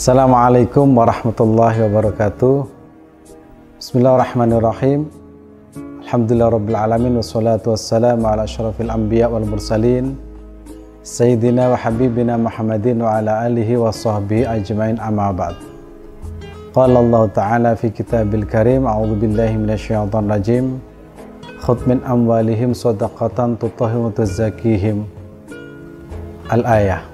Assalamualaikum warahmatullahi wabarakatuh. Bismillahirrahmanirrahim. Alhamdulillahirrabbilalamin. Wassalatu wassalamu ala asyrafil anbiya wal mursalin Sayyidina wa habibina Muhammadin wa ala alihi wa sahbihi ajma'in, amma ba'd. Qala Allah Ta'ala fi kitabil karim, a'udhu billahi minasyaitonir rajim, khudh min amwalihim shadaqatan tutahhiruhum wa tuzakkihim. Al-ayah.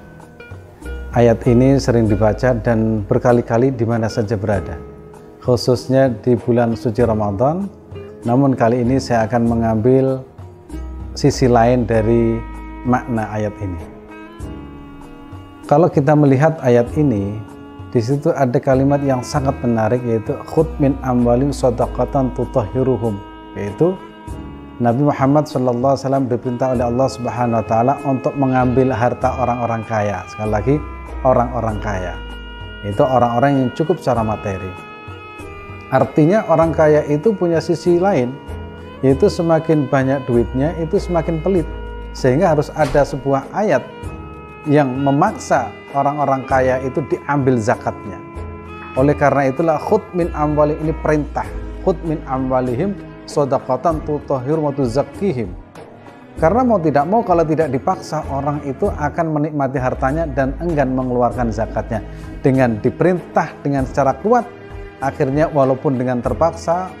Ayat ini sering dibaca dan berkali-kali di mana saja berada, khususnya di bulan suci Ramadan. Namun kali ini saya akan mengambil sisi lain dari makna ayat ini. Kalau kita melihat ayat ini, di situ ada kalimat yang sangat menarik, yaitu khudh min amwalihim shadaqatan tutahhiruhum, yaitu Nabi Muhammad SAW diperintah oleh Allah Subhanahu wa Ta'ala untuk mengambil harta orang-orang kaya. Sekali lagi, orang-orang kaya itu orang-orang yang cukup secara materi. Artinya orang kaya itu punya sisi lain, yaitu semakin banyak duitnya itu semakin pelit, sehingga harus ada sebuah ayat yang memaksa orang-orang kaya itu diambil zakatnya. Oleh karena itulah khudh min amwalihim, ini perintah, khudh min amwalihim shadaqatan tutahhiruhum wa tuzakkihim. Karena mau tidak mau, kalau tidak dipaksa, orang itu akan menikmati hartanya dan enggan mengeluarkan zakatnya. Dengan diperintah dengan secara kuat, akhirnya walaupun dengan terpaksa,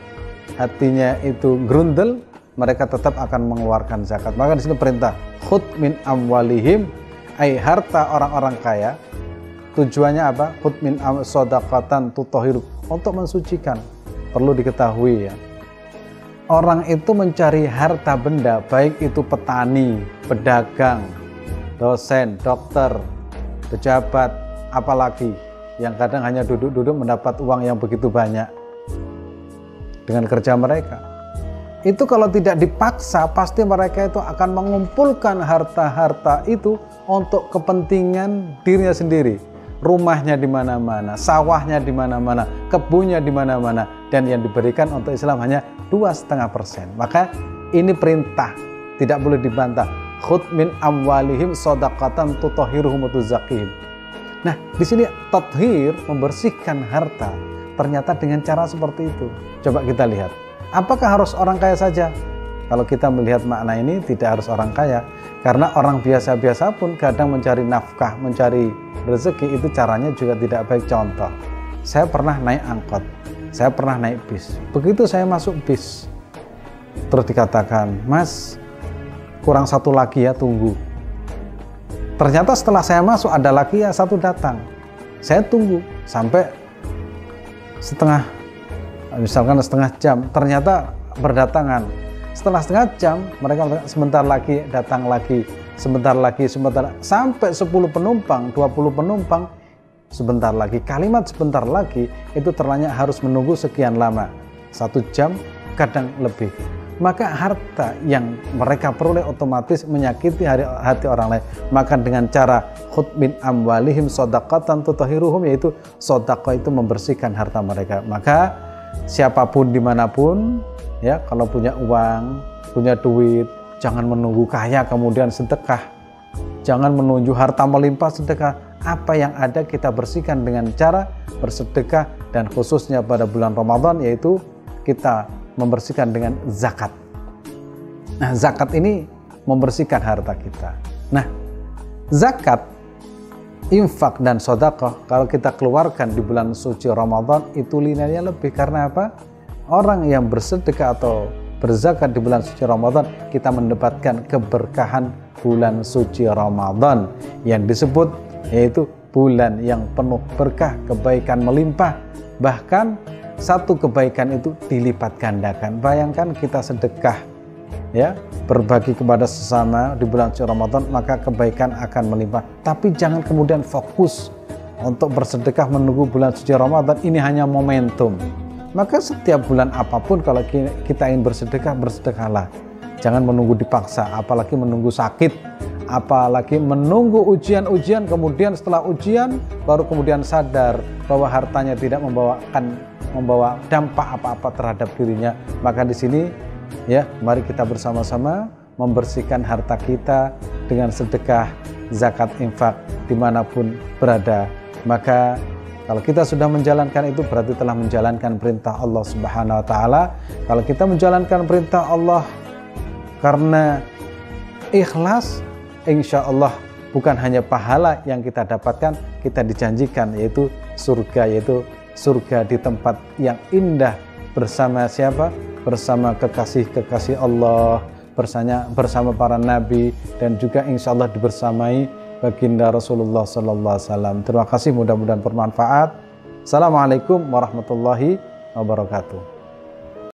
hatinya itu grundel, mereka tetap akan mengeluarkan zakat. Maka di sini perintah khudh min amwalihim, ai harta orang-orang kaya. Tujuannya apa? Khudh min shadaqatan tutahhiruhum, untuk mensucikan. Perlu diketahui ya, orang itu mencari harta benda, baik itu petani, pedagang, dosen, dokter, pejabat, apalagi yang kadang hanya duduk-duduk mendapat uang yang begitu banyak dengan kerja mereka. Itu kalau tidak dipaksa, pasti mereka itu akan mengumpulkan harta-harta itu untuk kepentingan dirinya sendiri. Rumahnya di mana-mana, sawahnya di mana-mana, kebunnya di mana-mana, dan yang diberikan untuk Islam hanya 2,5%. Maka ini perintah, tidak boleh dibantah. Khudh min amwalihim shadaqatan tutahhiruhum wa tuzakkihim. Nah, di sini tathhir, membersihkan harta, ternyata dengan cara seperti itu. Coba kita lihat. Apakah harus orang kaya saja? Kalau kita melihat makna ini, tidak harus orang kaya, karena orang biasa-biasa pun kadang mencari nafkah, mencari rezeki, itu caranya juga tidak baik. Contoh, saya pernah naik angkot, saya pernah naik bis. Begitu saya masuk bis, terus dikatakan, "Mas, kurang satu lagi ya, tunggu." Ternyata setelah saya masuk ada lagi ya satu datang. Saya tunggu sampai misalkan setengah jam, ternyata berdatangan. Setelah setengah jam, mereka sebentar lagi datang lagi, sebentar lagi, sampai 10 penumpang, 20 penumpang, sebentar lagi. Kalimat sebentar lagi itu ternyata harus menunggu sekian lama, 1 jam, kadang lebih. Maka harta yang mereka peroleh otomatis menyakiti hati orang lain. Maka dengan cara khudh min amwalihim shadaqatan tutahhiruhum, yaitu sedekah itu membersihkan harta mereka. Maka siapapun dimanapun ya, kalau punya uang, punya duit, jangan menunggu kaya kemudian sedekah. Jangan menunggu harta melimpah sedekah. Apa yang ada kita bersihkan dengan cara bersedekah, dan khususnya pada bulan Ramadan, yaitu kita membersihkan dengan zakat. Nah, zakat ini membersihkan harta kita. Nah, zakat, infak dan sedekah kalau kita keluarkan di bulan suci Ramadan itu nilainya lebih. Karena apa? Orang yang bersedekah atau berzakat di bulan suci Ramadan, kita mendapatkan keberkahan bulan suci Ramadan yang disebut, yaitu bulan yang penuh berkah, kebaikan melimpah. Bahkan satu kebaikan itu dilipat gandakan. Bayangkan kita sedekah ya, berbagi kepada sesama di bulan suci Ramadan, maka kebaikan akan melimpah. Tapi jangan kemudian fokus untuk bersedekah menunggu bulan suci Ramadan, ini hanya momentum. Maka setiap bulan apapun kalau kita ingin bersedekah, bersedekahlah. Jangan menunggu dipaksa, apalagi menunggu sakit, apalagi menunggu ujian-ujian, kemudian setelah ujian baru kemudian sadar bahwa hartanya tidak membawa dampak apa-apa terhadap dirinya. Maka di sini ya, mari kita bersama-sama membersihkan harta kita dengan sedekah, zakat, infak dimanapun berada. Maka Kalau kita sudah menjalankan itu berarti telah menjalankan perintah Allah Subhanahu wa taala. Kalau kita menjalankan perintah Allah karena ikhlas, insya Allah bukan hanya pahala yang kita dapatkan, kita dijanjikan yaitu surga di tempat yang indah bersama siapa? Bersama kekasih-kekasih Allah, bersama para nabi, dan juga insya Allah dibersamai baginda Rasulullah sallallahu alaihi wasallam. Terima kasih, mudah-mudahan bermanfaat. Assalamualaikum warahmatullahi wabarakatuh.